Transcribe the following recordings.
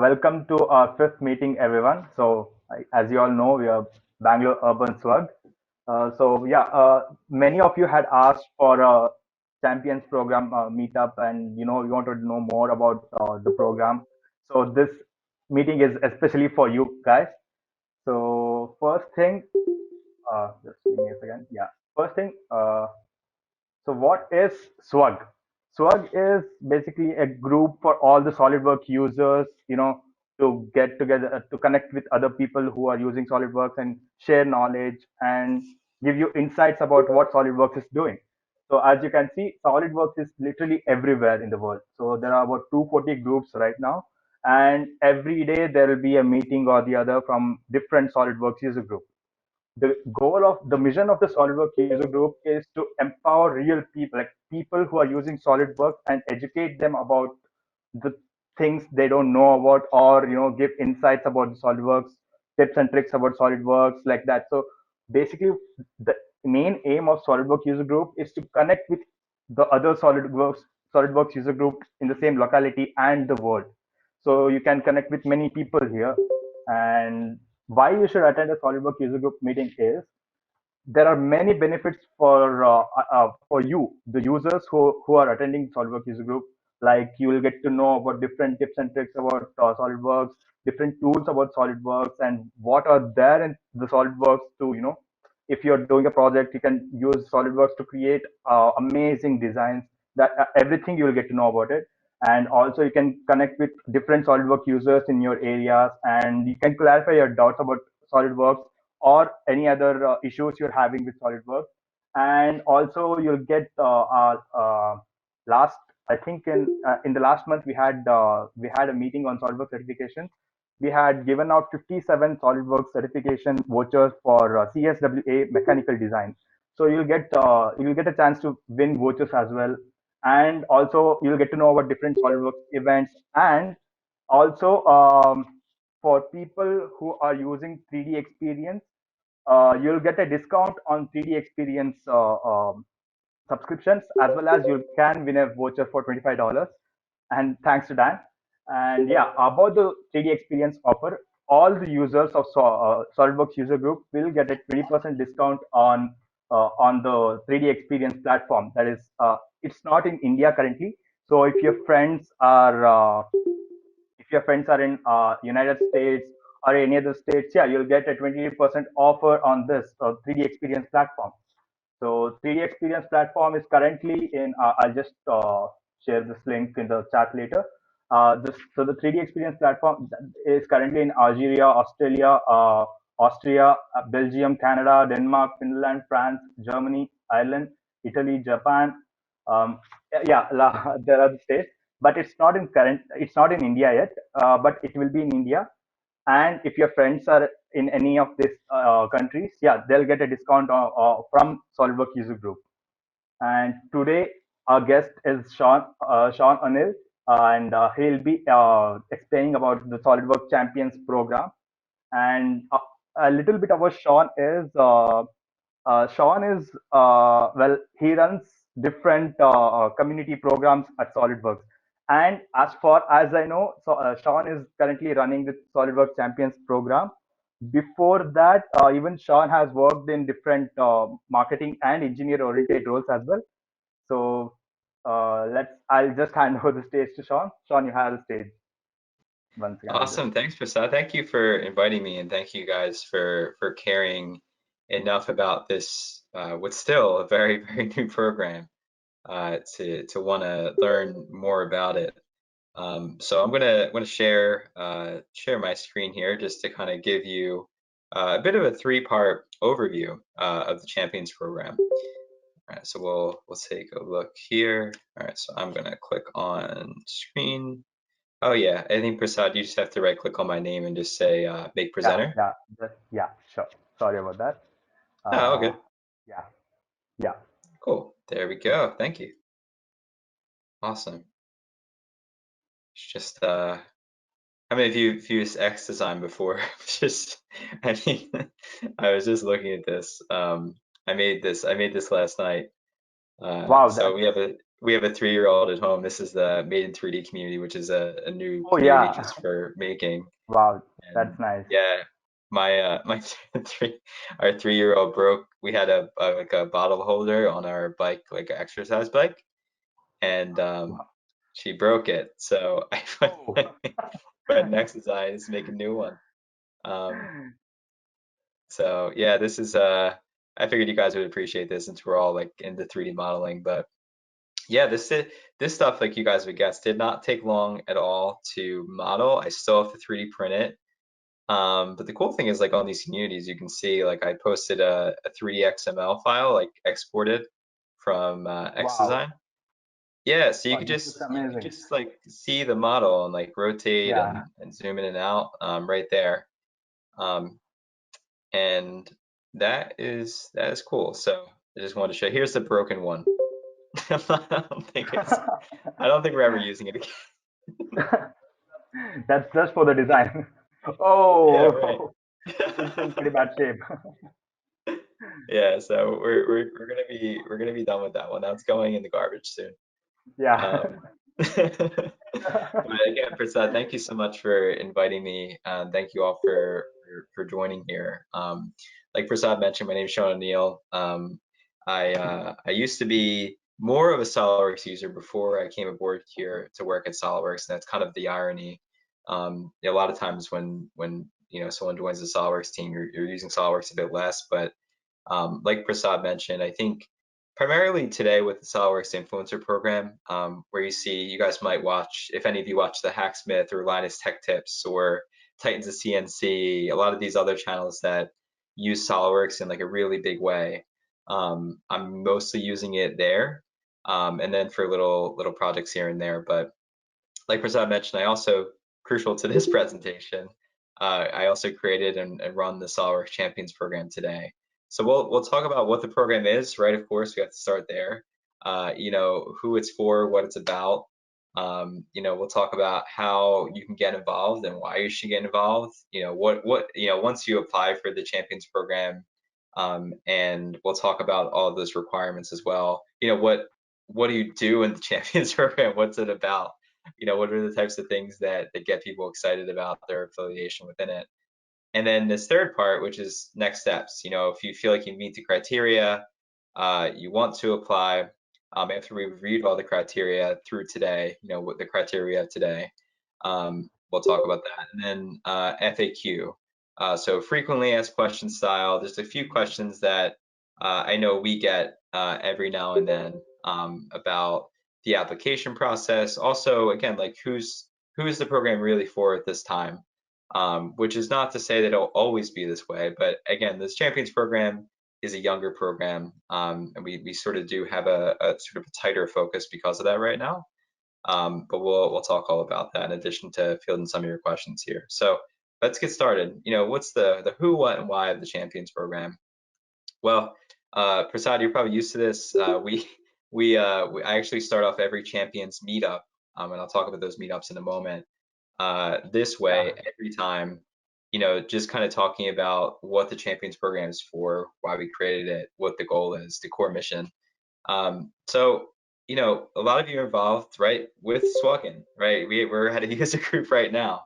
welcome to our fifth meeting, everyone. As you all know, we are Bangalore Urban SWUG. Many of you had asked for a Champions Program meetup, and you wanted to know more about the program. So this meeting is especially for you guys. So first thing, just give me a second. Yeah, first thing. So what is SWUG? SWUG is basically a group for all the SolidWorks users, to get together, to connect with other people who are using SolidWorks and share knowledge and give you insights about what SolidWorks is doing. So as you can see, SolidWorks is literally everywhere in the world. So there are about 240 groups right now, and every day there will be a meeting or the other from different SolidWorks user group. The goal of the mission of the SolidWorks user group is to empower real people, like people who are using SolidWorks, and educate them about the things they don't know about, or give insights about the SolidWorks, tips and tricks about SolidWorks, like that. So basically, the main aim of SolidWorks user group is to connect with the other SolidWorks user group in the same locality and the world. So you can connect with many people here. And why you should attend a SolidWorks user group meeting is there are many benefits for you, the users who are attending SolidWorks user group. Like you will get to know about different tips and tricks about SolidWorks, different tools about SolidWorks, and what are there in the SolidWorks to if you're doing a project, you can use SolidWorks to create amazing designs. That everything you will get to know about it. And also you can connect with different SolidWorks users in your areas, and you can clarify your doubts about SolidWorks or any other issues you're having with SolidWorks. And also you'll get last, I think in the last month we had a meeting on SolidWorks certification. We had given out 57 SolidWorks certification vouchers for CSWA mechanical design. So you'll get a chance to win vouchers as well. And also you'll get to know about different SolidWorks events. And also for people who are using 3D experience, you'll get a discount on 3D experience subscriptions, as well as you can win a voucher for $25. And thanks to Dan. And yeah, about the 3D experience offer, all the users of SolidWorks user group will get a 20% discount on the 3D experience platform. That is, it's not in India currently. So if your friends are in United States or any other states, yeah, you'll get a 20% offer on this 3D experience platform. So 3D experience platform is currently in, I'll just share this link in the chat later. So the 3D experience platform is currently in Algeria, Australia, Austria, Belgium, Canada, Denmark, Finland, France, Germany, Ireland, Italy, Japan. Yeah, there are the states, but it's not in India yet, but it will be in India. And if your friends are in any of these countries, yeah, they'll get a discount from SolidWorks user group. And today our guest is Sean Anil, and he'll be explaining about the SolidWorks Champions Program. And a little bit about Sean is well, he runs different community programs at SolidWorks. And as far as I know, Sean is currently running the SolidWorks Champions Program. Before that, even Sean has worked in different marketing and engineer-oriented roles as well. So I'll just hand over the stage to Sean. Sean, you have the stage once again. Awesome. Thanks, Prasad. Thank you for inviting me, and thank you guys for caring enough about this, what's still a very, very new program, to want to learn more about it. So I'm gonna share my screen here just to kind of give you a bit of a three-part overview of the Champions Program. All right, so we'll take a look here. All right, so I'm gonna click on screen. Oh yeah, I think Prasad, you just have to right click on my name and just say make presenter. Yeah, sure. Sorry about that. Oh, okay. Yeah. Cool. There we go. Thank you. Awesome. It's just how many of you have used X design before? I mean, I was just looking at this. I made this last night. Wow, So that's, we have a 3-year-old at home. This is the Made in 3D community, which is a new oh community yeah. just for making. Wow, And that's nice. yeah, my three our 3-year-old broke. We had like a bottle holder on our bike, like an exercise bike, and Wow. she broke it. So I Oh. went and exercised, make a new one. Um, so yeah, this is I figured you guys would appreciate this since we're all like into 3D modeling, but yeah, this stuff, like you guys would guess, did not take long at all to model. I still have to 3D print it. But the cool thing is, like on these communities, you can see like I posted a 3D XML file, like exported from Wow. XDesign. Yeah, so Wow, this looks you could amazing. just like see the model and like rotate Yeah. and zoom in and out right there. Um, and that is cool. So I just wanted to show. Here's the broken one. I don't think we're ever using it again. That's just for the design. Yeah, right. Oh, it's in pretty bad shape. Yeah, so we're gonna be done with that one. That's going in the garbage soon. Yeah. Um, but again, Prasad, thank you so much for inviting me. Thank you all for joining here. Like Prasad mentioned, my name is Sean O'Neill. I used to be more of a SolidWorks user before I came aboard here to work at SolidWorks, and that's kind of the irony. A lot of times when someone joins the SolidWorks team, you're using SolidWorks a bit less, but like Prasad mentioned, I think primarily today with the SOLIDWORKS Influencer Program, where you guys might watch, if any of you watch the Hacksmith or Linus Tech Tips or Titans of CNC, a lot of these other channels that use SOLIDWORKS in like a really big way. I'm mostly using it there, and then for little projects here and there. But like Prasad mentioned, I also, crucial to this presentation, I also created and run the SOLIDWORKS Champions Program today. So we'll talk about what the program is, right? Of course, we have to start there. Who it's for, what it's about. We'll talk about how you can get involved and why you should get involved. Once you apply for the Champions Program, and we'll talk about all of those requirements as well. What do you do in the Champions Program? What's it about? What are the types of things that get people excited about their affiliation within it? And then this third part, which is next steps. If you feel like you meet the criteria, you want to apply, after we've reviewed all the criteria through today, what the criteria we have today, we'll talk about that. And then FAQ, so frequently asked question style. There's a few questions that I know we get every now and then about the application process. Also, again, like who's the program really for at this time? Which is not to say that it'll always be this way, but again, this Champions Program is a younger program, and we sort of do have a sort of a tighter focus because of that right now. But we'll talk all about that in addition to fielding some of your questions here. So let's get started. What's the who, what, and why of the Champions Program? Well, Prasad, you're probably used to this. I actually start off every Champions meetup, and I'll talk about those meetups in a moment. This Yeah. way, every time, just kind of talking about what the Champions Program is for, why we created it, what the goal is, the core mission. So, a lot of you are involved, right, with SWUGBU, right? We're at a user group right now,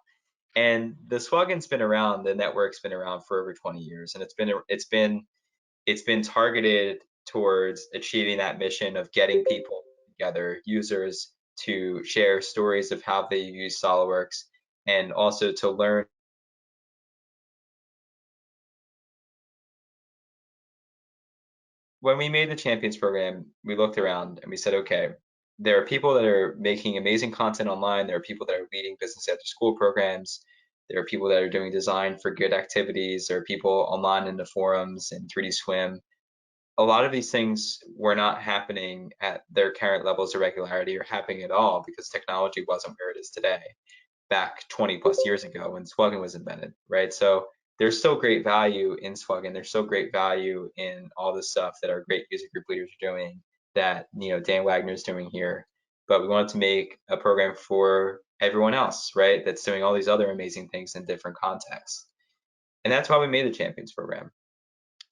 and the SWUGBU's been around, the network's been around for over 20 years, and it's been targeted towards achieving that mission of getting people together, users to share stories of how they use SOLIDWORKS and also to learn. When we made the Champions Program, we looked around and we said, okay, there are people that are making amazing content online. There are people that are leading business after school programs. There are people that are doing design for good activities. There are people online in the forums and 3D Swim. A lot of these things were not happening at their current levels of regularity or happening at all because technology wasn't where it is today, back 20 plus years ago when SWUGBU was invented, right? So there's still great value in SWUGBU, and there's still great value in all the stuff that our great user group leaders are doing, that Dan Wagner is doing here. But we wanted to make a program for everyone else, right? That's doing all these other amazing things in different contexts. And that's why we made the Champions Program.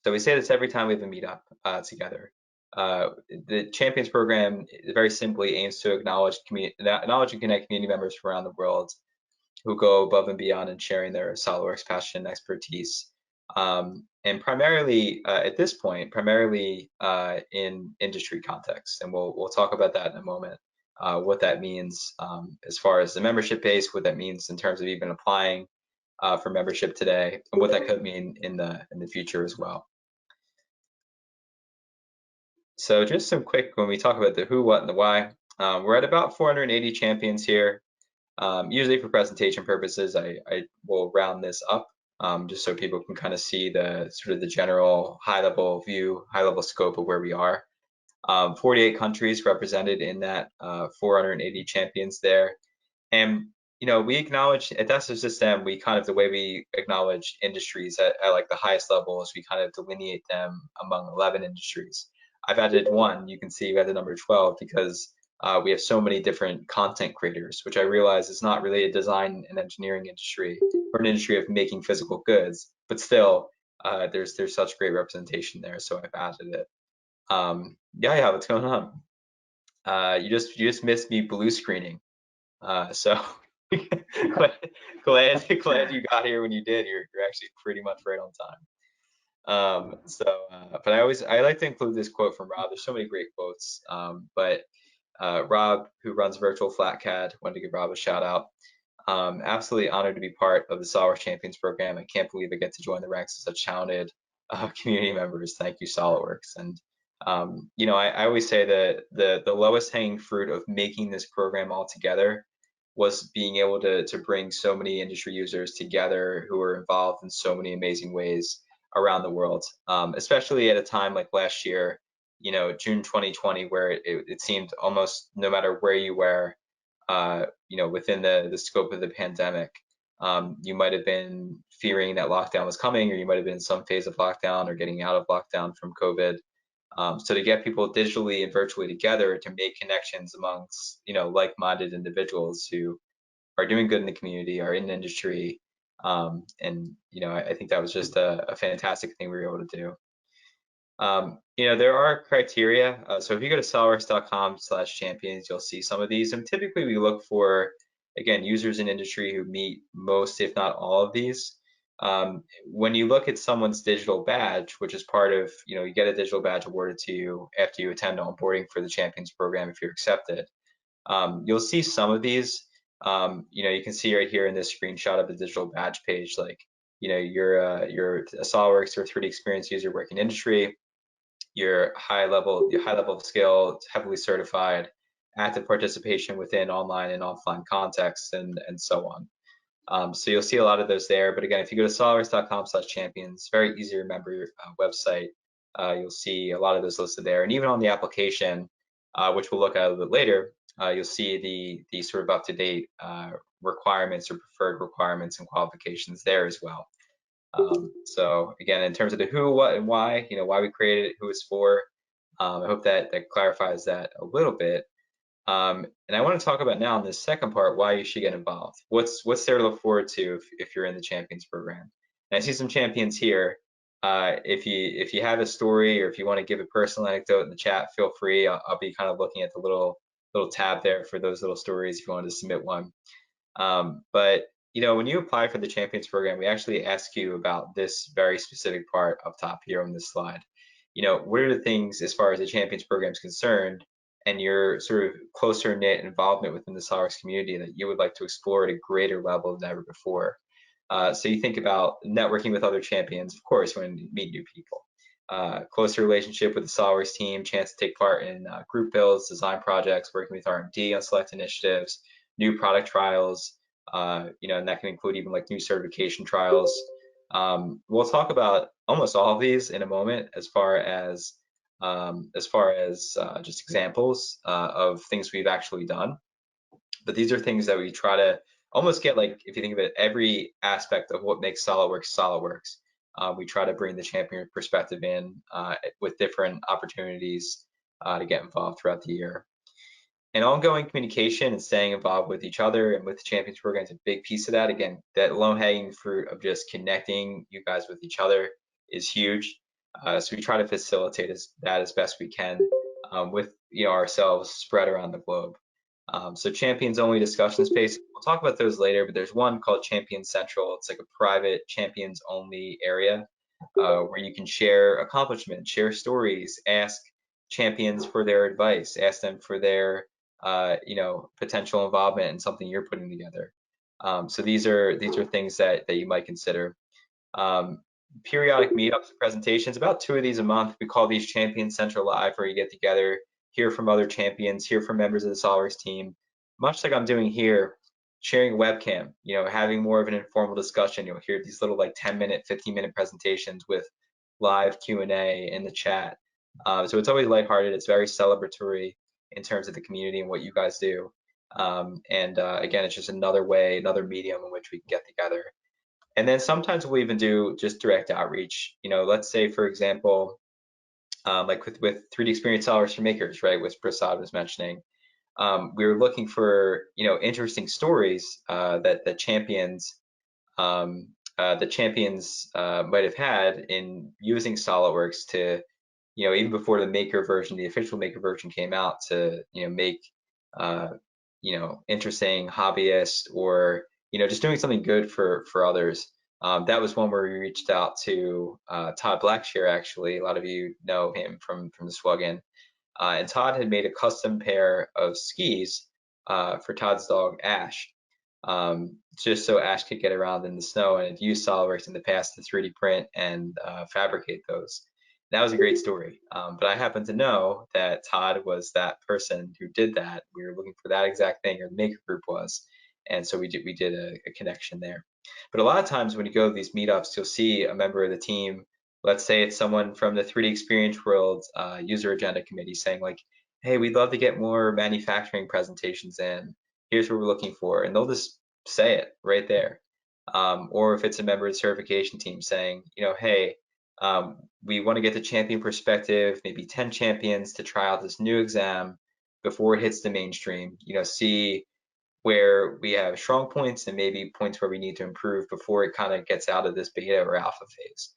So we say this every time we have a meetup together. The Champions Program very simply aims to acknowledge and connect community members from around the world who go above and beyond in sharing their SOLIDWORKS passion and expertise. And primarily at this point, primarily in industry context, and we'll talk about that in a moment. What that means as far as the membership base, what that means in terms of even applying for membership today, and what that could mean in the future as well. So just some quick, when we talk about the who, what, and the why, we're at about 480 champions here. Usually for presentation purposes, I will round this up just so people can kind of see the sort of the general high-level view, high-level scope of where we are. 48 countries represented in that 480 champions there. And we acknowledge at Dassault System, we kind of, the way we acknowledge industries at like the highest level is we kind of delineate them among 11 industries. I've added one, you can see we have the number 12 because we have so many different content creators, which I realize is not really a design and engineering industry or an industry of making physical goods, but still there's such great representation there, so I've added it. Yeah, what's going on? You just missed me blue screening. So glad you got here when you did. You're actually pretty much right on time. But I like to include this quote from Rob. There's so many great quotes, but Rob, who runs Virtual FlatCAD, wanted to give Rob a shout out. Absolutely honored to be part of the SOLIDWORKS Champions Program. I can't believe I get to join the ranks of such talented community members. Thank you, SOLIDWORKS. And I always say that the lowest hanging fruit of making this program all together was being able to bring so many industry users together who are involved in so many amazing ways around the world, especially at a time like last year, June 2020, where it seemed almost no matter where you were, within the scope of the pandemic, you might have been fearing that lockdown was coming, or you might have been in some phase of lockdown or getting out of lockdown from COVID. So to get people digitally and virtually together to make connections amongst, like-minded individuals who are doing good in the community, are in the industry, and I think that was just a fantastic thing we were able to do. There are criteria. So if you go to solidworks.com/champions, you'll see some of these. And typically we look for, again, users in industry who meet most, if not all of these. When you look at someone's digital badge, which is part of, you get a digital badge awarded to you after you attend onboarding for the Champions Program if you're accepted. You'll see some of these. You can see right here in this screenshot of the digital badge page, like, you're a SOLIDWORKS or 3D experience user working industry. Your high level of skill, heavily certified, active participation within online and offline contexts, and so on. So you'll see a lot of those there. But again, if you go to solidworks.com/champions, very easy to remember website, you'll see a lot of those listed there. And even on the application, which we'll look at a little bit later, you'll see the sort of up-to-date requirements or preferred requirements and qualifications there as well. So again, in terms of the who, what, and why, why we created it, who it's for, I hope that clarifies that a little bit. And I want to talk about now in this second part why you should get involved. What's there to look forward to if you're in the Champions Program? And I see some champions here. If you have a story, or if you want to give a personal anecdote in the chat, feel free. I'll be kind of looking at the little tab there for those little stories if you wanted to submit one. But when you apply for the Champions Program, we actually ask you about this very specific part up top here on this slide. What are the things as far as the Champions Program is concerned and your sort of closer knit involvement within the SOLIDWORKS community that you would like to explore at a greater level than ever before? So you think about networking with other champions, of course, when you meet new people. Closer relationship with the SOLIDWORKS team, chance to take part in group builds, design projects, working with R&D on select initiatives, new product trials, and that can include even like new certification trials. We'll talk about almost all of these in a moment as far as just examples of things we've actually done. But these are things that we try to almost get, like, if you think of it, every aspect of what makes SOLIDWORKS SOLIDWORKS. We try to bring the champion perspective in with different opportunities to get involved throughout the year. And ongoing communication and staying involved with each other and with the Champions Program is a big piece of that. Again, that low-hanging fruit of just connecting you guys with each other is huge. So we try to facilitate that as best we can, with ourselves spread around the globe. So champions only discussion space, we'll talk about those later, but there's one called Champions Central. It's like a private champions only area, where you can share accomplishments, share stories, ask champions for their advice, ask them for their potential involvement in something you're putting together. So these are things that you might consider. Um, Periodic meetups and presentations, about 2 of these a month. We call these Champions Central Live, where you get together, hear from other champions, hear from members of the SOLIDWORKS team, much like I'm doing here, sharing a webcam, having more of an informal discussion. You'll hear these little like 10-minute, 15-minute presentations with live Q&A in the chat. So it's always lighthearted. It's very celebratory in terms of the community and what you guys do. Again, it's just another way, another medium in which we can get together. And then sometimes we'll even do just direct outreach. Let's say, for example, like with 3D Experience Sellers for Makers, right, which Prasad was mentioning, we were looking for interesting stories that champions might have had in using SolidWorks to, even before the Maker version, the official Maker version came out, to make interesting hobbyists, or just doing something good for others. That was one where we reached out to Todd Blackshear. Actually, a lot of you know him from the SWUGBU. And Todd had made a custom pair of skis for Todd's dog Ash, just so Ash could get around in the snow, and had used SolidWorks in the past to 3D print and fabricate those. That was a great story. But I happen to know that Todd was that person who did that. We were looking for that exact thing, or the Maker Group was, and so we did a connection there. But a lot of times when you go to these meetups, you'll see a member of the team. Let's say it's someone from the 3D Experience World user agenda committee saying like, "Hey, we'd love to get more manufacturing presentations in. Here's what we're looking for," and they'll just say it right there. Or if it's a member of the certification team saying, "Hey, we want to get the champion perspective, maybe 10 champions to try out this new exam before it hits the mainstream, see where we have strong points and maybe points where we need to improve before it kind of gets out of this beta or alpha phase."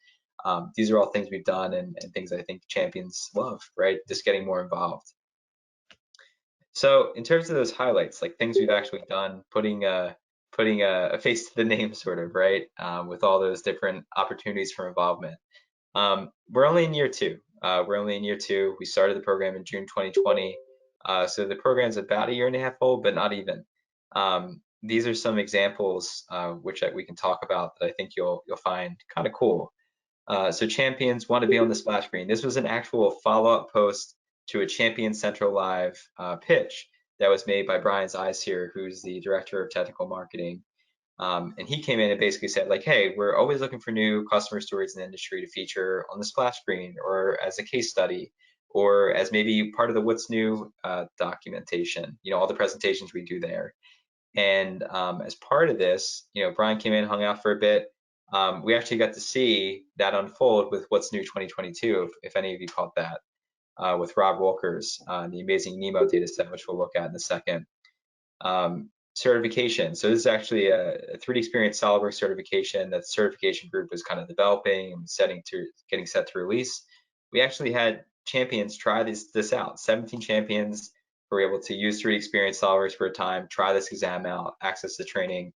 These are all things we've done, and things I think champions love, right? Just getting more involved. So in terms of those highlights, like things we've actually done, putting a face to the name, sort of, right? With all those different opportunities for involvement. We're only in year 2. We started the program in June 2020. So the program's about a year and a half old, but not even. These are some examples which we can talk about that I think you'll find kind of cool. So champions want to be on the splash screen. This was an actual follow-up post to a Champion Central Live pitch that was made by Brian Zeiss here, who's the director of technical marketing. And he came in and basically said like, "Hey, we're always looking for new customer stories in the industry to feature on the splash screen, or as a case study, or as maybe part of the what's new documentation, all the presentations we do there." And as part of this, Brian came in, hung out for a bit. We actually got to see that unfold with What's New 2022, if any of you caught that, with Rob Wolkers, the amazing NEMO data set, which we'll look at in a second. Certification. So this is actually a 3D Experience SolidWorks certification that the certification group was kind of developing and getting set to release. We actually had champions try this out. 17 champions were able to use 3D Experience SolidWorks for a time, try this exam out, access the training,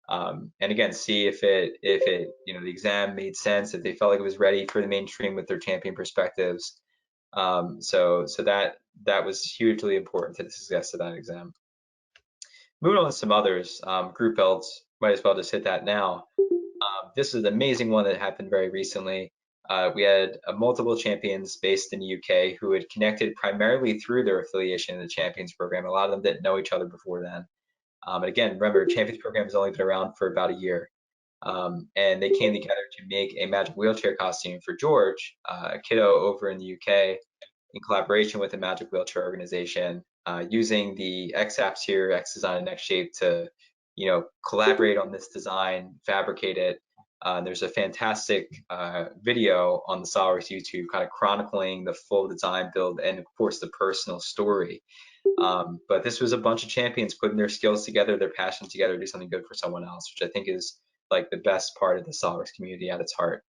and again, see if the exam made sense, if they felt like it was ready for the mainstream with their champion perspectives. So that was hugely important to the success of that exam. Moving on to some others, group builds, might as well just hit that now. This is an amazing one that happened very recently. We had multiple champions based in the UK who had connected primarily through their affiliation in the Champions Program. A lot of them didn't know each other before then. And again, remember, Champions Program has only been around for about a year. And they came together to make a magic wheelchair costume for George, a kiddo over in the UK, in collaboration with the Magic Wheelchair organization, using the X apps here, X Design and X Shape, to collaborate on this design, fabricate it. There's a fantastic video on the SolidWorks YouTube kind of chronicling the full design build and of course the personal story. But this was a bunch of champions putting their skills together, their passion together to do something good for someone else, which I think is like the best part of the SolidWorks community at its heart.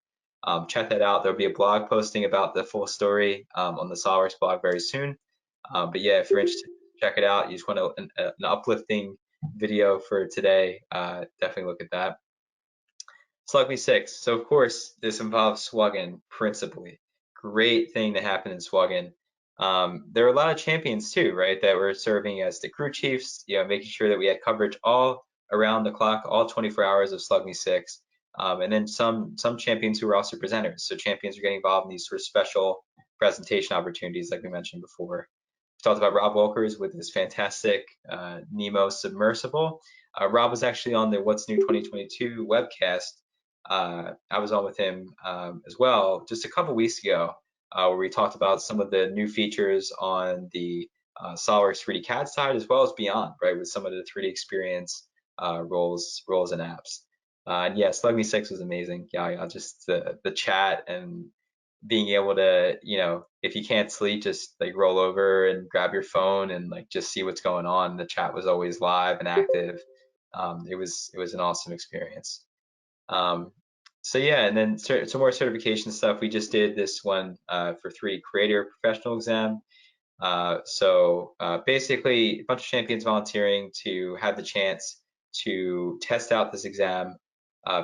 Check that out. There'll be a blog posting about the full story on the SOLIDWORKS blog very soon. But yeah, if you're interested, check it out. You just want an uplifting video for today, definitely look at that. SWUGBU 6. So of course, this involves SWUGing principally. Great thing to happen in SWUGing. There were a lot of champions too, right, that were serving as the crew chiefs, making sure that we had coverage all around the clock, all 24 hours of SWUGBU 6. And then some champions who were also presenters. So champions are getting involved in these sort of special presentation opportunities, like we mentioned before. We talked about Rob Wolkers with his fantastic Nemo submersible. Rob was actually on the What's New 2022 webcast. I was on with him as well just a couple weeks ago, where we talked about some of the new features on the SOLIDWORKS 3D CAD side, as well as beyond, right, with some of the 3D experience roles and apps. And yeah, SWUGBU 6 was amazing. Yeah, just the chat and being able to, if you can't sleep, just like roll over and grab your phone and like just see what's going on. The chat was always live and active. It was an awesome experience. So yeah, and then some more certification stuff. We just did this one for 3D Creator Professional exam. Basically, a bunch of champions volunteering to have the chance to test out this exam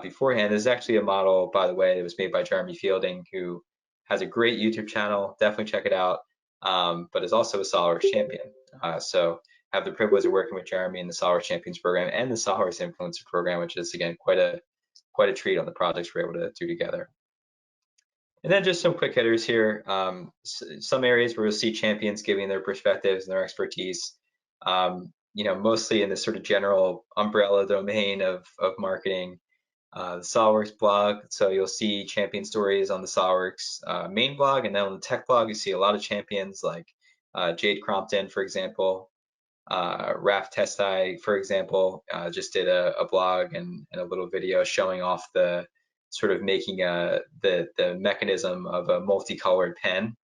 beforehand. This is actually a model, by the way, that was made by Jeremy Fielding, who has a great YouTube channel. Definitely check it out. But is also a SOLIDWORKS champion. So have the privilege of working with Jeremy in the SOLIDWORKS Champions Program and the SOLIDWORKS Influencer Program, which is again quite a treat on the projects we're able to do together. And then just some quick hitters here. Some areas where you'll see champions giving their perspectives and their expertise, mostly in this sort of general umbrella domain of marketing. The SOLIDWORKS blog, so you'll see champion stories on the SOLIDWORKS main blog, and then on the tech blog, you see a lot of champions like Jade Crompton, for example. Raf Testai, for example, just did a blog and a little video showing off the sort of making the mechanism of a multicolored pen,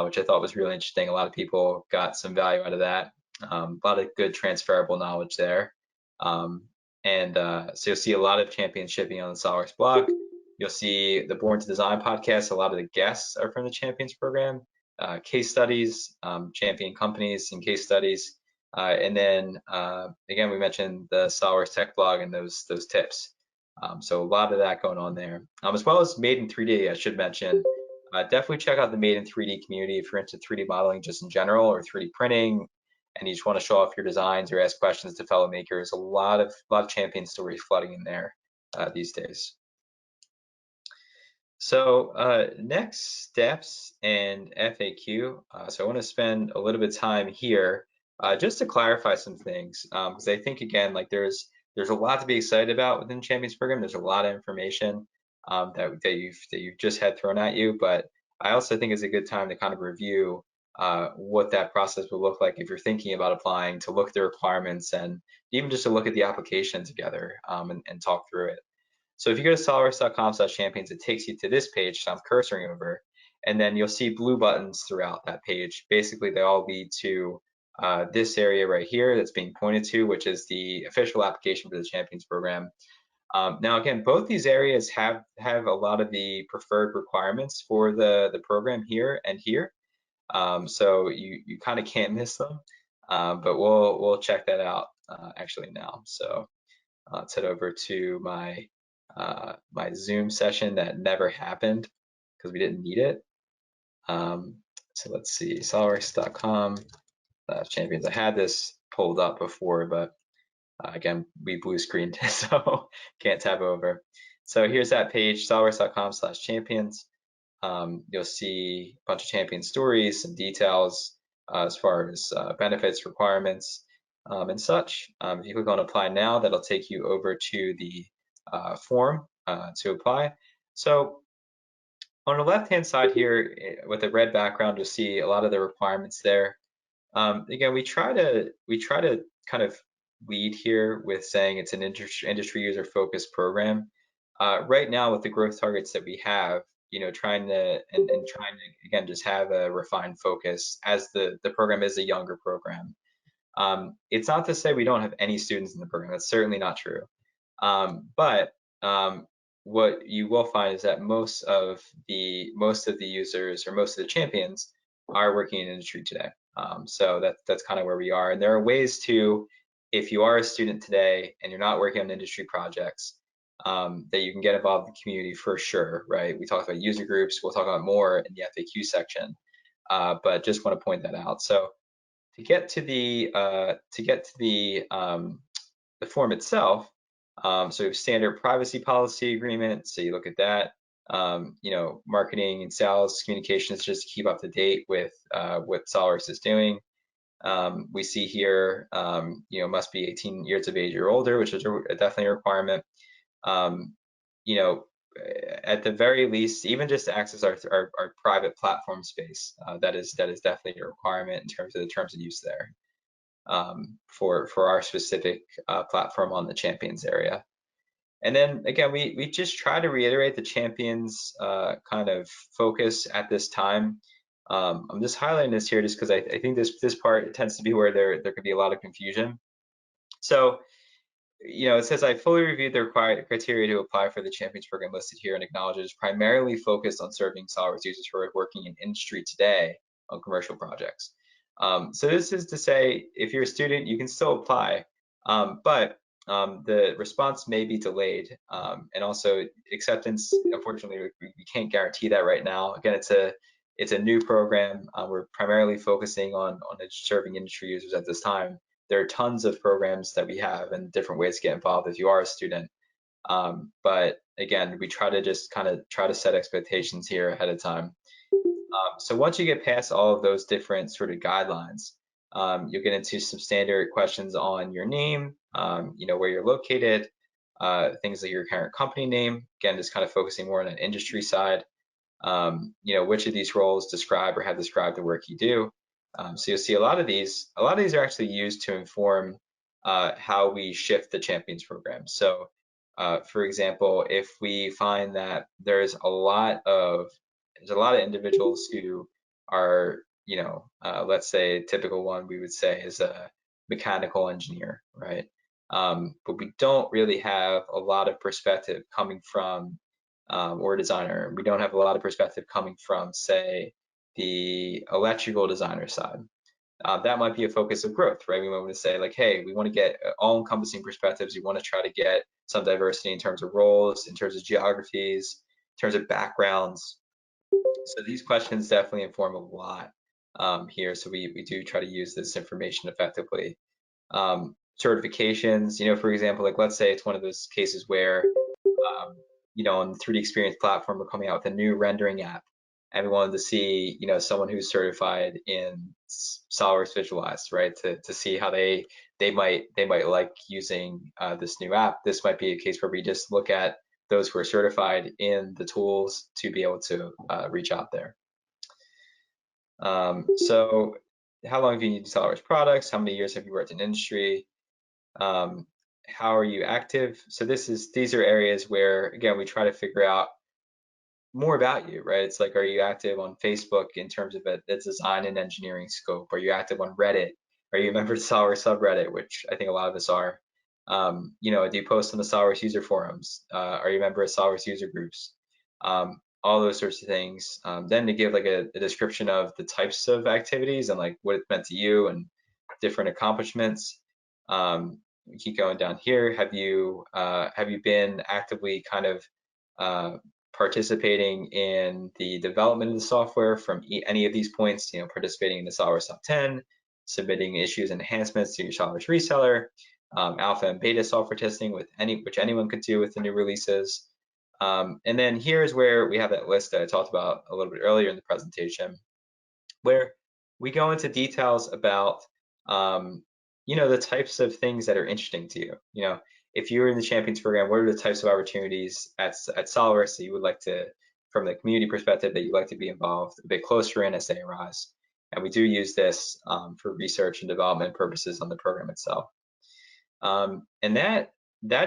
which I thought was really interesting. A lot of people got some value out of that. A lot of good transferable knowledge there. So you'll see a lot of championshipping on the SOLIDWORKS blog. You'll see the Born to Design podcast. A lot of the guests are from the Champions program. Case studies, champion companies and case studies. And then again, we mentioned the SOLIDWORKS tech blog and those tips. So a lot of that going on there, as well as Made in 3D. I should mention, definitely check out the Made in 3D community if you're into 3D modeling just in general, or 3D printing, and you just want to show off your designs or ask questions to fellow makers. A lot of champion stories flooding in there these days. So next steps and FAQ. So I want to spend a little bit of time here just to clarify some things, because I think again, like there's a lot to be excited about within the Champions program. There's a lot of information that you've just had thrown at you, but I also think it's a good time to kind of review what that process will look like if you're thinking about applying, to look at the requirements and even just to look at the application together and talk through it. So if you go to solidworks.com/champions, it takes you to this page, so I'm cursoring over, and then you'll see blue buttons throughout that page. Basically, they all lead to this area right here that's being pointed to, which is the official application for the Champions program. Now, again, both these areas have a lot of the preferred requirements for the program here and here. So you kind of can't miss them, but we'll check that out actually now. So let's head over to my Zoom session that never happened because we didn't need it. So let's see, solidworks.com/champions. I had this pulled up before, but again, we blue screened, so can't tab over. So here's that page, solidworks.com/champions. You'll see a bunch of champion stories and details as far as benefits, requirements, and such. If you click on apply now, that'll take you over to the form to apply. So on the left-hand side here, with the red background, you'll see a lot of the requirements there. Again, we try to kind of lead here with saying it's an industry user-focused program. Right now, with the growth targets that we have, trying to again just have a refined focus, as the program is a younger program. It's not to say we don't have any students in the program. That's certainly not true. But what you will find is that most of the users or most of the champions are working in industry today. So that's kind of where we are. And there are ways to, if you are a student today and you're not working on industry projects, that you can get involved in the community for sure, right? We talked about user groups. We'll talk about more in the FAQ section, but just want to point that out. So to get to the form itself, so we have standard privacy policy agreement. So you look at that. Marketing and sales communications just to keep up to date with what SOLIDWORKS is doing. We see here, must be 18 years of age or older, which is definitely a requirement. You know, at the very least, even just to access our private platform space, that is definitely a requirement in terms of the terms of use there, for our specific platform on the champions area. And then again, we just try to reiterate the champions kind of focus at this time. I'm just highlighting this here just because I think this part tends to be where there could be a lot of confusion. So, it says I fully reviewed the required criteria to apply for the Champions Program listed here and acknowledges primarily focused on serving SOLIDWORKS users who are working in industry today on commercial projects. So this is to say, if you're a student, you can still apply, but the response may be delayed, and also acceptance. Unfortunately, we can't guarantee that right now. Again, it's a new program. We're primarily focusing on serving industry users at this time. There are tons of programs that we have and different ways to get involved if you are a student. But again, we try to just kind of try to set expectations here ahead of time. So once you get past all of those different sort of guidelines, you'll get into some standard questions on your name, where you're located, things like your current company name. Again, just kind of focusing more on an industry side. Which of these roles describe or have described the work you do. So you'll see a lot of these are actually used to inform how we shift the Champions Program. So for example, if we find that there's a lot of individuals who are, let's say a typical one we would say is a mechanical engineer, right? But we don't really have a lot of perspective coming from, or designer. We don't have a lot of perspective coming from, say, the electrical designer side. That might be a focus of growth, right? We want to say like, hey, we want to get all-encompassing perspectives. We want to try to get some diversity in terms of roles, in terms of geographies, in terms of backgrounds. So these questions definitely inform a lot here. So we do try to use this information effectively. Certifications, for example, like let's say it's one of those cases where, on the 3D Experience platform, we're coming out with a new rendering app, and we wanted to see, someone who's certified in SOLIDWORKS Visualize, right, to see how they might like using this new app. This might be a case where we just look at those who are certified in the tools to be able to reach out there. So how long have you used SOLIDWORKS products? How many years have you worked in industry? How are you active? So these are areas where, again, we try to figure out more about you, right? It's like, are you active on Facebook in terms of its design and engineering scope? Are you active on Reddit? Are you a member of the SOLIDWORKS subreddit, which I think a lot of us are? Do you post on the SOLIDWORKS user forums? Are you a member of SOLIDWORKS user groups? All those sorts of things. Then to give like a description of the types of activities and like what it's meant to you and different accomplishments. We keep going down here. Have you been actively kind of participating in the development of the software from any of these points? Participating in the SOLIDWORKS Top 10, submitting issues and enhancements to your SOLIDWORKS reseller, alpha and beta software testing which anyone could do with the new releases. And then here's where we have that list that I talked about a little bit earlier in the presentation, where we go into details about the types of things that are interesting to you. If you're in the Champions Program, what are the types of opportunities at SOLIDWORKS that you would like to, from the community perspective, that you'd like to be involved a bit closer in as they arise? And we do use this for research and development purposes on the program itself. And that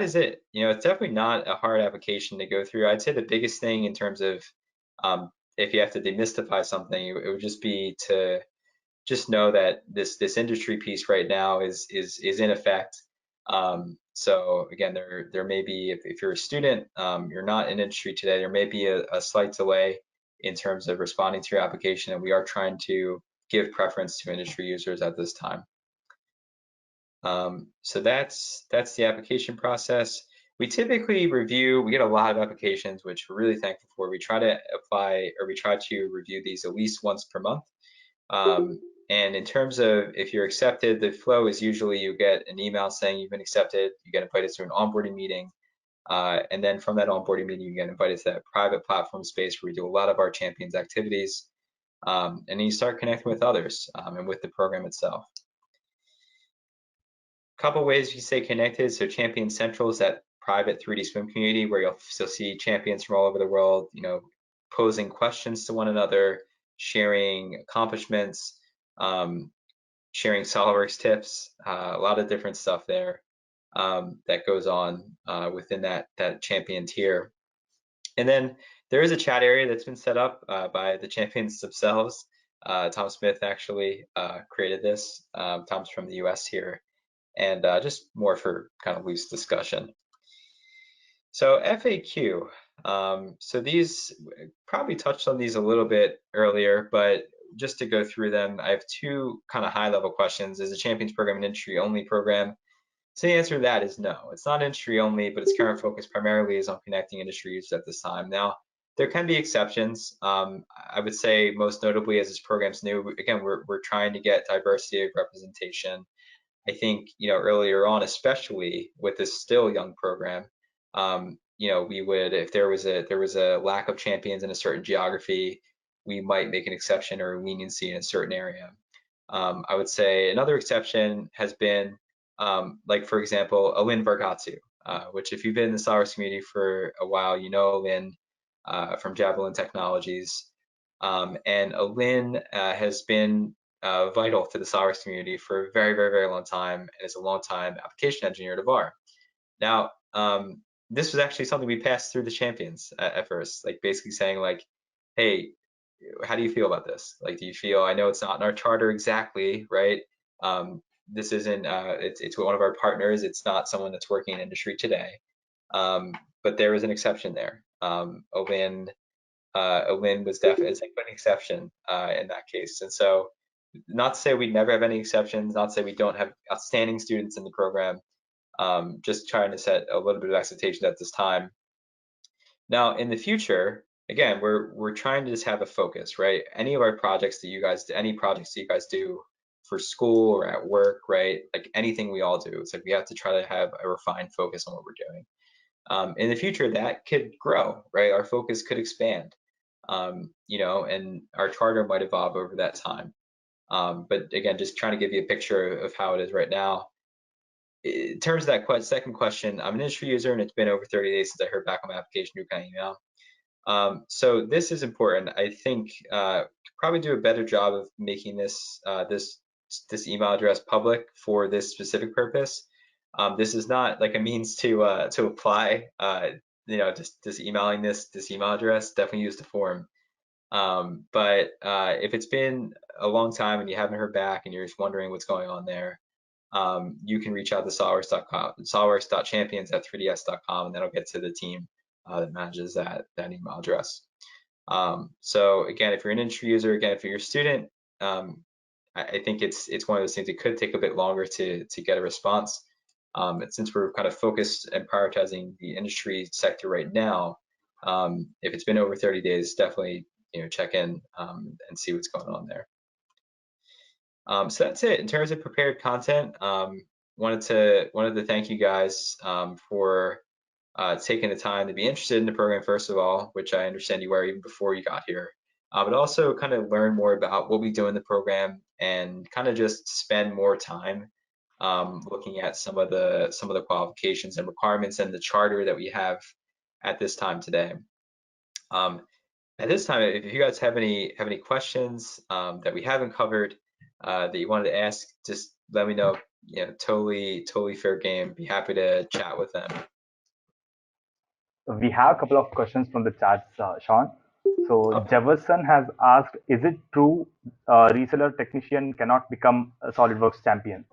is it. It's definitely not a hard application to go through. I'd say the biggest thing in terms of if you have to demystify something, it would just be to just know that this industry piece right now is in effect. So again, there may be, if you're a student, you're not in industry today, there may be a slight delay in terms of responding to your application, and we are trying to give preference to industry users at this time. So that's the application process. We typically review, we get a lot of applications, which we're really thankful for. We try to apply, or we try to review these at least once per month. And in terms of if you're accepted, the flow is usually you get an email saying you've been accepted, you get invited to an onboarding meeting, and then from that onboarding meeting, you get invited to that private platform space where we do a lot of our champions activities, and then you start connecting with others and with the program itself. Couple ways you stay connected. So Champion Central is that private 3D swim community where you'll still see champions from all over the world, posing questions to one another, sharing accomplishments, sharing SOLIDWORKS tips, a lot of different stuff there that goes on within that champion tier. And then there is a chat area that's been set up by the champions themselves. Tom Smith actually created this. Tom's from the US here, and just more for kind of loose discussion. So FAQ. So these, probably touched on these a little bit earlier, but just to go through them, I have two kind of high level questions. Is the Champions Program an industry only program? So the answer to that is no. It's not industry only, but its current focus primarily is on connecting industries at this time. Now, there can be exceptions. I would say most notably as this program's new, again, we're trying to get diversity of representation. I think, earlier on, especially with this still young program, we would, if there was a lack of champions in a certain geography, we might make an exception or a leniency in a certain area. I would say another exception has been, like for example, Alin Vargatsu, which if you've been in the SOLIDWORKS community for a while, you know Alin from Javelin Technologies. And Alin has been vital to the SOLIDWORKS community for a very, very, very long time, and is a long time application engineer to VAR. Now, this was actually something we passed through the champions at first, like basically saying like, hey, how do you feel about this? Like, do you feel, I know it's not in our charter exactly, right? This isn't, it's one of our partners. It's not someone that's working in industry today. But there is an exception there. Alin was definitely an exception in that case. And so, not to say we never have any exceptions, not to say we don't have outstanding students in the program, just trying to set a little bit of expectation at this time. Now, in the future, again, we're trying to just have a focus, right? Any projects that you guys do for school or at work, right? Like anything we all do, it's like we have to try to have a refined focus on what we're doing. In the future, that could grow, right? Our focus could expand, and our charter might evolve over that time. But again, just trying to give you a picture of how it is right now. In terms of that second question, I'm an industry user and it's been over 30 days since I heard back on my application through kind of email. So this is important. I think probably do a better job of making this this email address public for this specific purpose. This is not like a means to apply. Just emailing this email address. Definitely use the form. But if it's been a long time and you haven't heard back and you're just wondering what's going on there, you can reach out to solidworks.com, solidworks.champions@3ds.com, and that'll get to the team that manages that email address. So again, if you're an industry user, again, if you're a student, I think it's one of those things. It could take a bit longer to get a response. And since we're kind of focused and prioritizing the industry sector right now, if it's been over 30 days, definitely check in and see what's going on there. So that's it in terms of prepared content. Wanted to thank you guys for taking the time to be interested in the program, first of all, which I understand you were even before you got here, but also kind of learn more about what we do in the program and kind of just spend more time looking at some of the qualifications and requirements and the charter that we have at this time today. At this time, if you guys have any questions that we haven't covered that you wanted to ask, just let me know. Totally fair game. Be happy to chat with them. We have a couple of questions from the chats, Sean. So Jefferson has asked, is it true reseller technician cannot become a SolidWorks champion?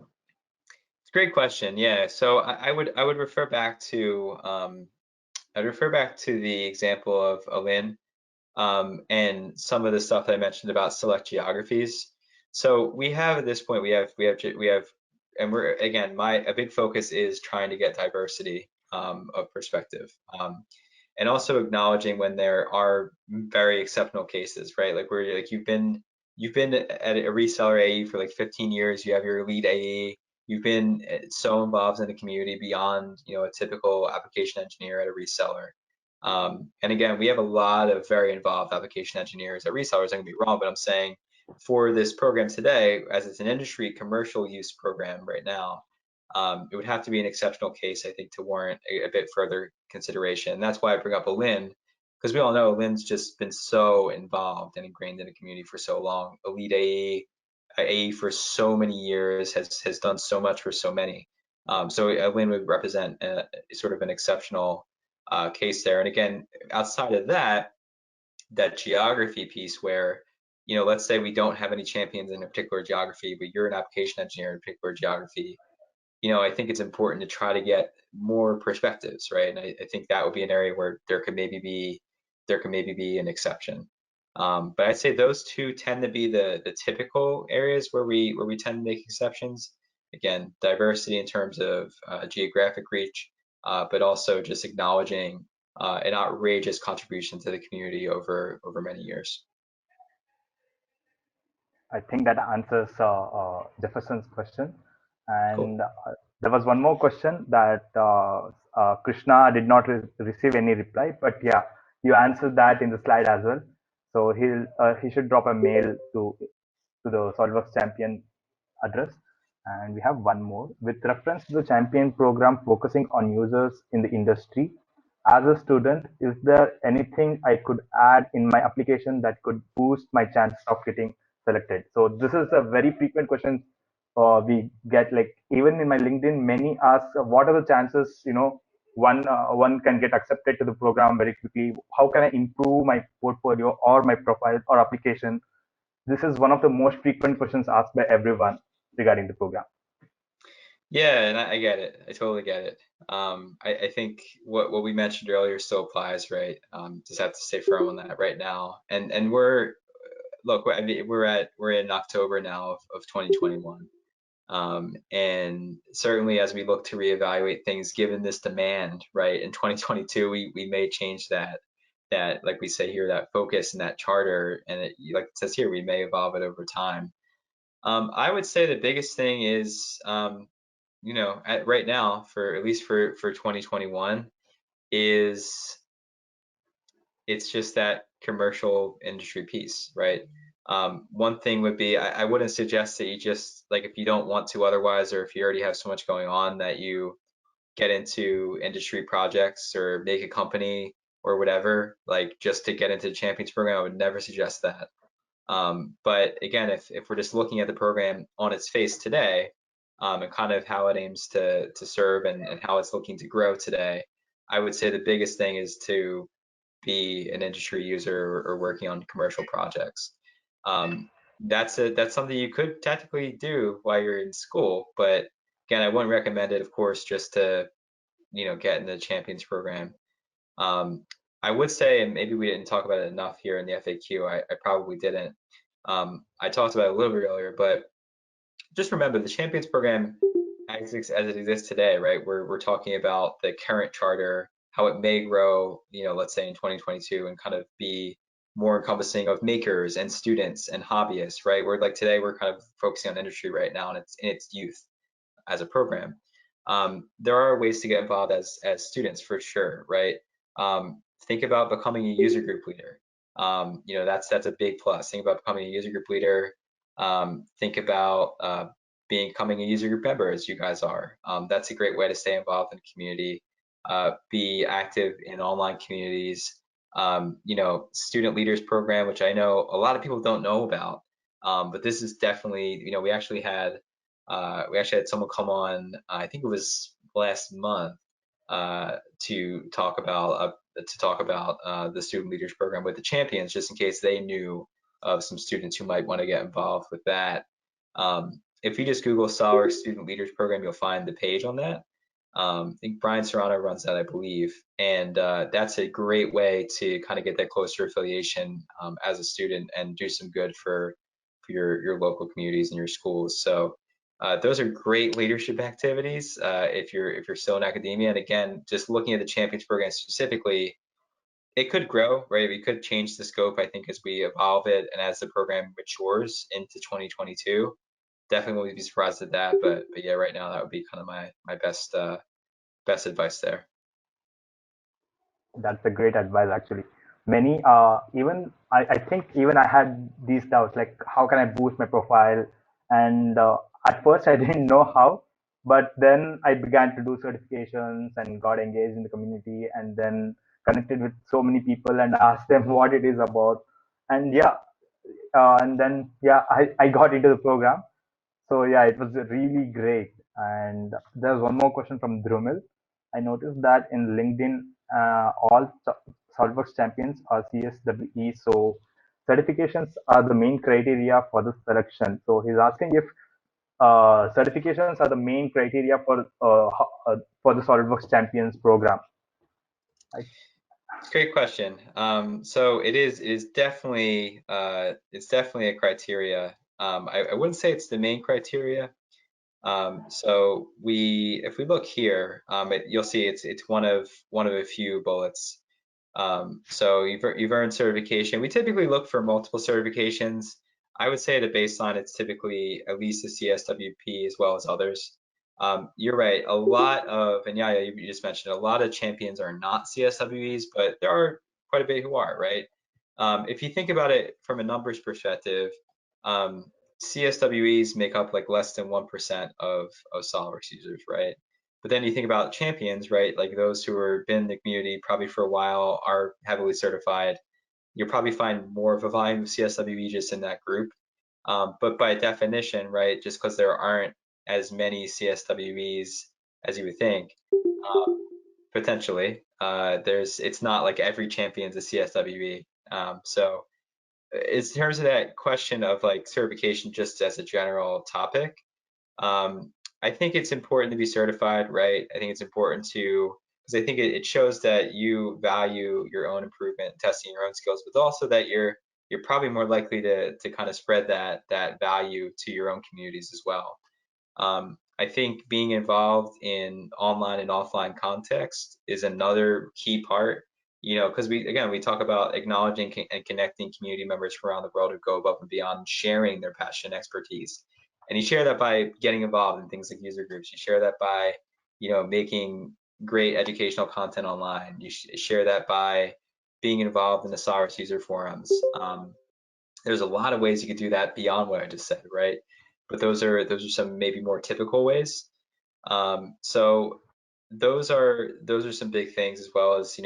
a great question. Yeah, so I would refer back to I'd refer back to the example of Alin and some of the stuff that I mentioned about select geographies. So we have at this point we have, and we're again a big focus is trying to get diversity of perspective, and also acknowledging when there are very exceptional cases, right? Like where like you've been at a reseller AE for like 15 years, you have your lead AE, you've been so involved in the community beyond a typical application engineer at a reseller. And again, we have a lot of very involved application engineers at resellers. Don't get me wrong, but I'm saying for this program today, as it's an industry commercial use program right now, it would have to be an exceptional case, I think, to warrant a bit further consideration. And that's why I bring up Lynn, because we all know Lynn's just been so involved and ingrained in the community for so long. A lead AE for so many years, has done so much for so many. So Lynn would represent sort of an exceptional case there. And again, outside of that, that geography piece where, let's say we don't have any champions in a particular geography, but you're an application engineer in a particular geography, I think it's important to try to get more perspectives, right? And I think that would be an area where there could maybe be an exception. But I'd say those two tend to be the typical areas where we tend to make exceptions. Again, diversity in terms of geographic reach, but also just acknowledging an outrageous contribution to the community over many years. I think that answers Jefferson's question. Cool. And there was one more question that Krishna did not receive any reply, but yeah, you answered that in the slide as well. So he should drop a mail to the SOLIDWORKS champion address. And we have one more with reference to the champion program focusing on users in the industry. As a student, is there anything I could add in my application that could boost my chances of getting selected? So this is a very frequent question we get. Like even in my LinkedIn, many ask, what are the chances? One can get accepted to the program very quickly. How can I improve my portfolio or my profile or application? This is one of the most frequent questions asked by everyone regarding the program. Yeah, and I get it. I totally get it. I think what we mentioned earlier still applies, right? Just have to stay firm on that right now. And look, I mean, we're in October now of 2021. And certainly as we look to reevaluate things, given this demand, right, in 2022, we may change that like we say here, that focus and that charter, and like it says here, we may evolve it over time. I would say the biggest thing is, right now, for at least for 2021, is it's just that commercial industry piece, right? One thing would be I wouldn't suggest that you just like if you don't want to otherwise, or if you already have so much going on that you get into industry projects or make a company or whatever, like just to get into the Champions program. I would never suggest that. But again, if we're just looking at the program on its face today, and kind of how it aims to serve and how it's looking to grow today, I would say the biggest thing is to be an industry user or working on commercial projects. That's something you could technically do while you're in school, but again, I wouldn't recommend it, of course, just to get in the Champions program. I would say, and maybe we didn't talk about it enough here in the FAQ. I probably didn't. I talked about it a little bit earlier, but just remember the Champions program as it exists today, right? We're talking about the current charter, how it may grow, let's say in 2022 and kind of be more encompassing of makers and students and hobbyists, right? Where like today we're kind of focusing on industry right now and it's in its youth as a program. There are ways to get involved as students for sure, right? Think about becoming a user group leader. That's a big plus. Think about becoming a user group leader. Think about becoming a user group member as you guys are. That's a great way to stay involved in the community. Be active in online communities. Student leaders program, which I know a lot of people don't know about, but this is definitely, we actually had someone come on, I think it was last month, to talk about the student leaders program with the champions, just in case they knew of some students who might want to get involved with that. if you just Google SOLIDWORKS Student Leaders Program, you'll find the page on that. I think Brian Serrano runs that, I believe, and that's a great way to kind of get that closer affiliation as a student and do some good for your local communities and your schools. So those are great leadership activities if you're still in academia. And again, just looking at the Champions Program specifically, it could grow, right? We could change the scope, I think, as we evolve it and as the program matures into 2022. Definitely wouldn't be surprised at that, but yeah, right now that would be kind of my best advice there. That's a great advice, actually. Many, even I think even I had these doubts, like how can I boost my profile? And at first I didn't know how, but then I began to do certifications and got engaged in the community, and then connected with so many people and asked them what it is about. And yeah, and then yeah, I got into the program. So yeah, it was really great. And there's one more question from Drumil. I noticed that in LinkedIn, all SOLIDWORKS champions are CSWE. So certifications are the main criteria for the selection. So he's asking if certifications are the main criteria for the SOLIDWORKS champions program. I, Great question. So it is definitely it's definitely a criteria. I wouldn't say it's the main criteria. So if we look here, you'll see it's one of a few bullets. So you've earned certification. We typically look for multiple certifications. I would say at a baseline, it's typically at least a CSWP as well as others. You're right. A lot of, and yeah, you just mentioned, a lot of champions are not CSWEs, but there are quite a bit who are, right? If you think about it from a numbers perspective, CSWEs make up like less than 1% of SOLIDWORKS users, right? But then you think about champions, right? Like those who have been in the community probably for a while, are heavily certified. You'll probably find more of a volume of CSWE just in that group. But by definition, right, just because there aren't as many CSWEs as you would think, potentially, it's not like every champion's a CSWE. So in terms of that question of like certification, just as a general topic, um, I think it's important to be certified, right? I think it's important to, because I think it shows that you value your own improvement, testing your own skills, but also that you're probably more likely to kind of spread that value to your own communities as well. I think being involved in online and offline context is another key part, because we talk about acknowledging and connecting community members from around the world who go above and beyond, sharing their passion and expertise. And you share that by getting involved in things like user groups. You share that by, making great educational content online. You share that by being involved in the SOLIDWORKS user forums. There's a lot of ways you could do that beyond what I just said, right? But those are some maybe more typical ways. So those are some big things, as well as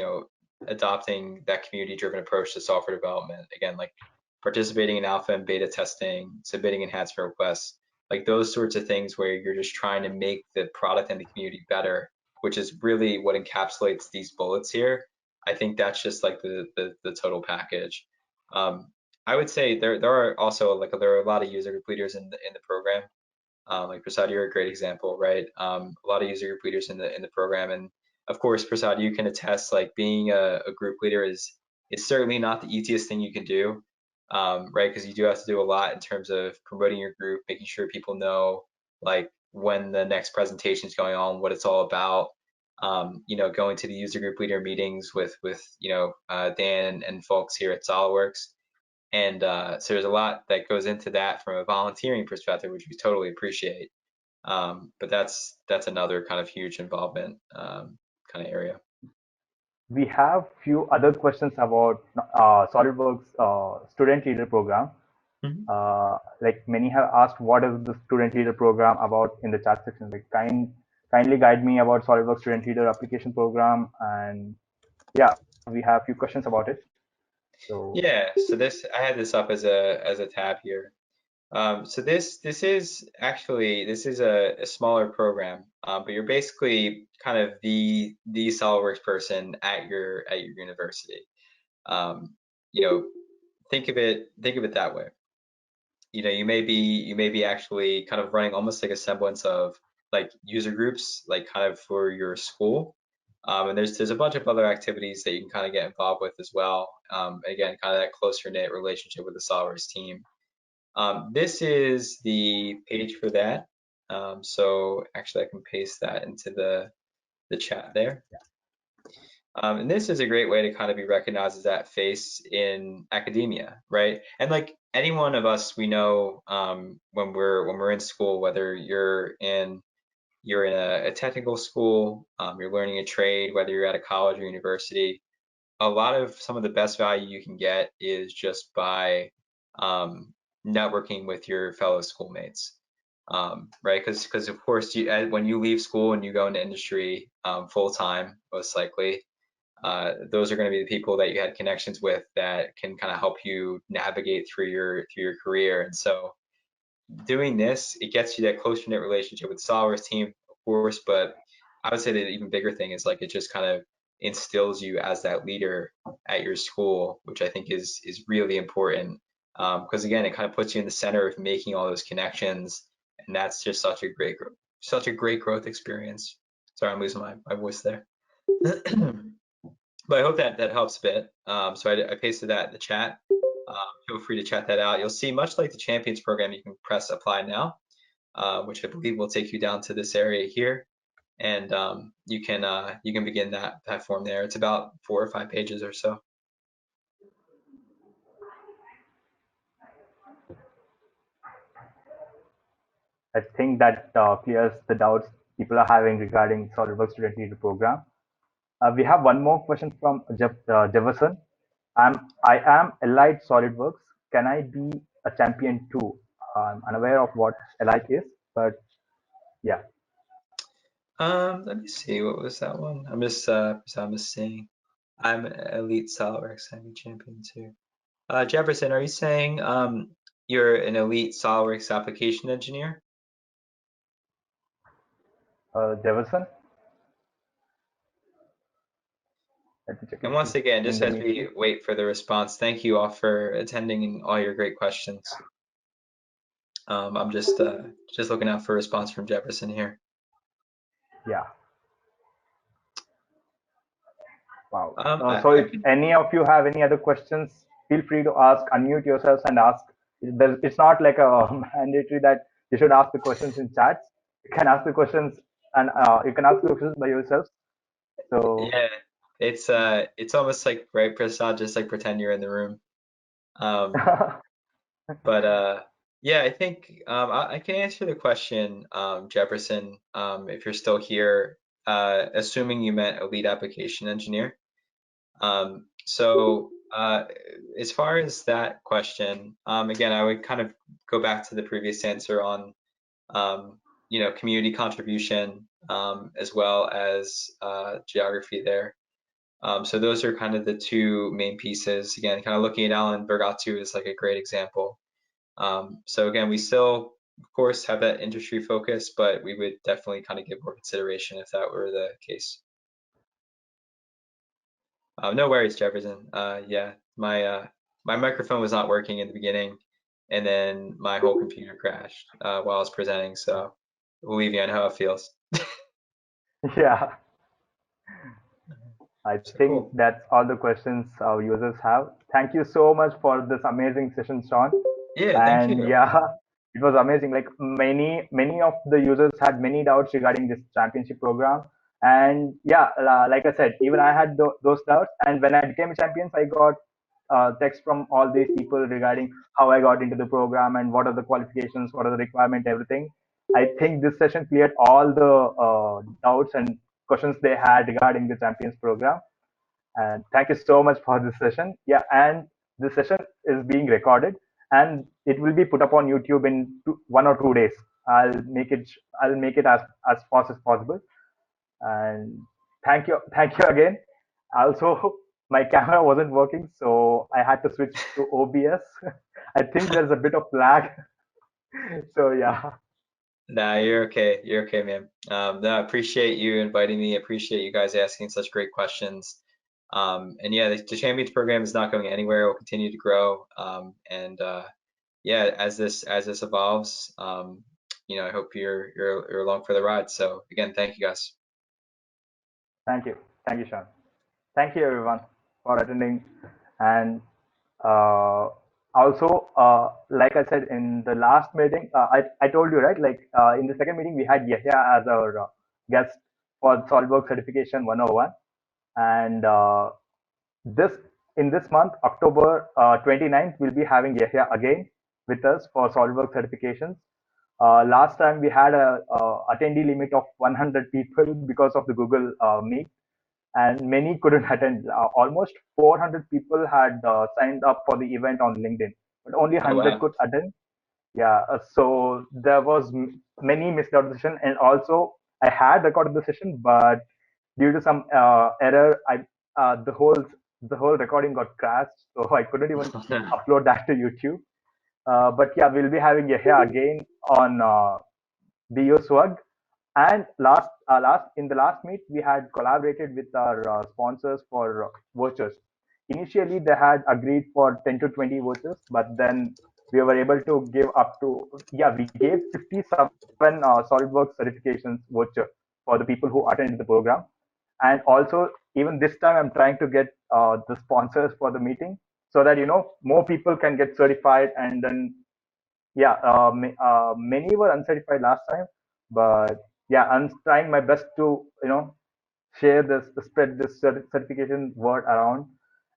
adopting that community-driven approach to software development. Again, like participating in alpha and beta testing, submitting enhancement requests, like those sorts of things where you're just trying to make the product and the community better, which is really what encapsulates these bullets here. I think that's just like the total package. Um, I would say there are also there are a lot of user group leaders in the program. Like Prasad, you're a great example, right? A lot of user group leaders in the program, and of course, Prasad, you can attest. Like being a group leader is certainly not the easiest thing you can do, right? Because you do have to do a lot in terms of promoting your group, making sure people know like when the next presentation is going on, what it's all about. Going to the user group leader meetings with Dan and folks here at SOLIDWORKS. And so there's a lot that goes into that from a volunteering perspective, which we totally appreciate. But that's another kind of huge involvement kind of area. we have few other questions about SolidWorks student leader program. Mhm. Like many have asked, what is the student leader program about in the chat section? Like kindly guide me about SolidWorks student leader application program. And yeah, we have a few questions about it. So Yeah, so I had this up as a tab here. So this is a smaller program, but you're basically kind of the SolidWorks person at your university. Um, you know, think of it that way. you may be actually kind of running almost like a semblance of like user groups, like kind of for your school. And there's a bunch of other activities that you can kind of get involved with as well. Again, kind of that closer knit relationship with the SOLIDWORKS team. This is the page for that. So actually I can paste that into the chat there. And this is a great way to kind of be recognized as that face in academia, right? And like any one of us, we know when we're in school, whether you're in a technical school, you're learning a trade, whether you're at a college or university, a lot of some of the best value you can get is just by networking with your fellow schoolmates, right? Because of course, when you leave school and you go into industry full time, most likely, those are going to be the people that you had connections with that can kind of help you navigate through your career. And so doing this, it gets you that closer knit relationship with the SOLIDWORKS team, of course, but I would say the even bigger thing is like it just kind of instills you as that leader at your school, which I think is really important. Because again, it kind of puts you in the center of making all those connections, and that's just such a great growth experience. Sorry, I'm losing my voice there. But I hope that helps a bit. So I pasted that in the chat. Feel free to check that out. You'll see, much like the Champions program, you can press apply now, which I believe will take you down to this area here, and you can begin that form there. It's about 4 or 5 pages or so. I think that clears the doubts people are having regarding SOLIDWORKS-related program. We have one more question from Jefferson. I am Elite SolidWorks. Can I be a champion too? I'm unaware of what Elite is, but yeah. Let me see, what was that one? I'm just seeing. I'm Elite SolidWorks, I'm a champion too. Jefferson, are you saying you're an Elite SolidWorks application engineer? Jefferson? Let me check And if once he's again, in just the as meeting. we wait for the response, thank you all for attending and all your great questions. I'm just looking out for a response from Jefferson here. Yeah. Wow. So I if any of you have any other questions, feel free to ask, unmute yourselves and ask. It's not like a mandatory that you should ask the questions in chats. You can ask the questions and you can ask the questions by yourselves. So Yeah, it's almost like, right, Prasad, just like pretend you're in the room. But yeah, I think I can answer the question, Jefferson, if you're still here, assuming you meant a lead application engineer. So as far as that question, again, I would kind of go back to the previous answer on community contribution, as well as geography there. So those are kind of the two main pieces. Again, kind of looking at Alan Bergatu is like a great example. So again, we still, of course, have that industry focus, but we would definitely kind of give more consideration if that were the case. No worries, Jefferson. Yeah, my microphone was not working in the beginning, and then my whole computer crashed while I was presenting. So believe me, I know how it feels. yeah, I So think cool. that's all the questions our users have. Thank you so much for this amazing session, Sean. Yeah, thank And you. yeah, it was amazing. Like many of the users had many doubts regarding this championship program. And yeah, like I said, even I had those doubts. And when I became a champion, I got text from all these people regarding how I got into the program and what are the qualifications, what are the requirement, everything. I think this session cleared all the doubts and questions they had regarding the champions program. And thank you so much for this session. Yeah, and this session is being recorded and it will be put up on YouTube in 1 or 2 days. I'll make it. I'll make it as fast as possible. And thank you again. Also, my camera wasn't working, so I had to switch to OBS. I think there's a bit of lag. So yeah, Nah, you're okay. You're okay, man. No, I appreciate you inviting me. I appreciate you guys asking such great questions. And yeah, the Champions program is not going anywhere. It will continue to grow. And yeah, as this evolves, you know, I hope you're along for the ride. So again, thank you guys. Thank you. Thank you, Sean. Thank you, everyone, for attending. And uh, also, like I said in the last meeting, I told you, right? Like in the second meeting, we had Yahya as our guest for SOLIDWORKS Certification 101. And this in this month, October 29th, we'll be having Yahya again with us for SOLIDWORKS certifications. Last time we had a attendee limit of 100 people because of the Google Meet, and many couldn't attend. Almost 400 people had signed up for the event on LinkedIn, but only Oh 100 wow. could attend. Yeah, so there was many missed out session, and also I had recorded the session, but due to some error, the whole the whole recording got crashed, so I couldn't even upload that to YouTube. But yeah, we'll be having Yahya again on BO Swag. And last in the last meet, we had collaborated with our sponsors for vouchers. Initially, they had agreed for 10 to 20 vouchers, but then we were able to give up to, yeah, we gave 57 SolidWorks certifications voucher for the people who attended the program. And also, even this time, I'm trying to get the sponsors for the meeting so that, more people can get certified. And then, yeah, many were uncertified last time, but yeah, I'm trying my best to, share this, spread this certification word around,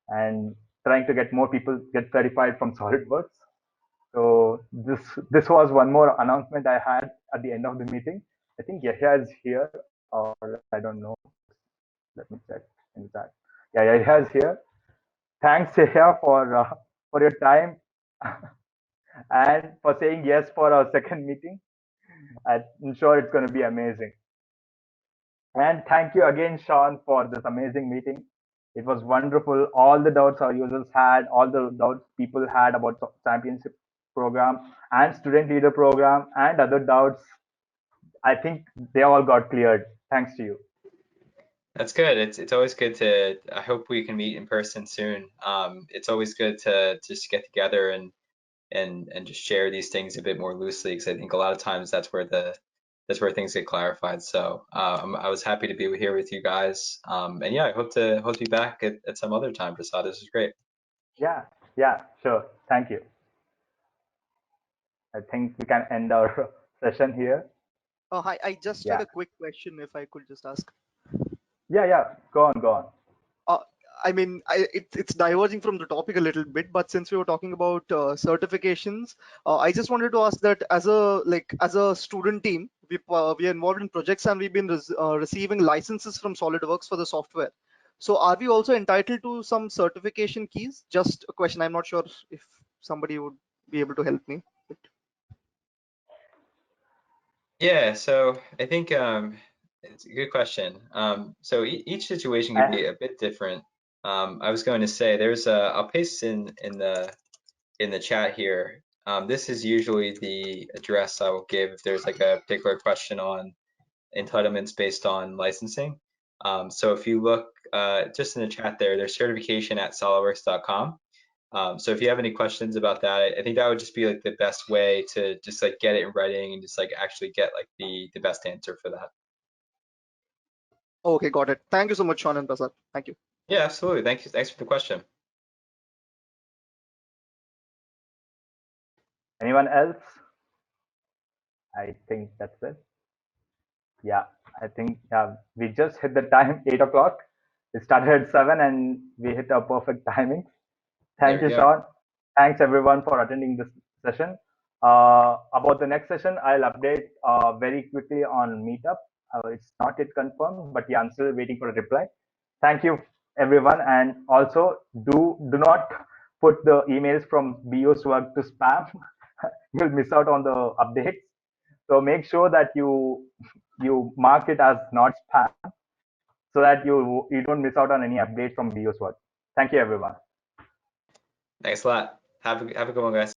and trying to get more people get certified from SolidWorks. So this was one more announcement I had at the end of the meeting. I think Yahya is here, or I don't know. Let me check in the chat. Yeah, Yahya is here. Thanks, Yahya, for your time and for saying yes for our second meeting. I'm sure it's going to be amazing. And thank you again, Sean, for this amazing meeting. It was wonderful. All the doubts our users had, all the doubts people had about the championship program and student leader program and other doubts, I think they all got cleared. Thanks to you. That's good. It's always good to. I hope we can meet in person soon. It's always good to just get together and just share these things a bit more loosely because I think a lot of times that's where things get clarified. So I was happy to be here with you guys. And yeah, I hope to be back at some other time. Prasad, this is great. Yeah, yeah, sure. Thank you. I think we can end our session here. Hi, I just had Yeah, a quick question if I could just ask. yeah. Go on, go on. Uh, it's diverging from the topic a little bit, but since we were talking about certifications, I just wanted to ask that as a student team, we are involved in projects and we've been receiving licenses from SolidWorks for the software. So are we also entitled to some certification keys? Just a question. I'm not sure if somebody would be able to help me. Yeah, so I think it's a good question. So each situation can I, be a bit different. I was going to say there's a I'll paste in the chat here. This is usually the address I will give if there's like a particular question on entitlements based on licensing. So if you look just in the chat there, there's certification at solidworks.com. So if you have any questions about that, I think that would just be like the best way to just like get it in writing and just like actually get like the best answer for that. Okay, got it. Thank you so much, Sean and Prasad. Thank you. Yeah, absolutely. Thank you. Thanks for the question. anyone else? I think that's it. Yeah, I think we just hit the time, 8 o'clock. It started at 7 and we hit our perfect timing. There Thank we you, go. Sean. Thanks everyone for attending this session. About the next session, I'll update very quickly on Meetup. It's not yet confirmed, but yeah, I'm still waiting for a reply. Thank you, everyone, and also do not put the emails from BO Swag to spam. You'll miss out on the updates. So make sure that you mark it as not spam so that you don't miss out on any updates from BO Swag. Thank you, everyone. Thanks a lot. Have a good one, guys.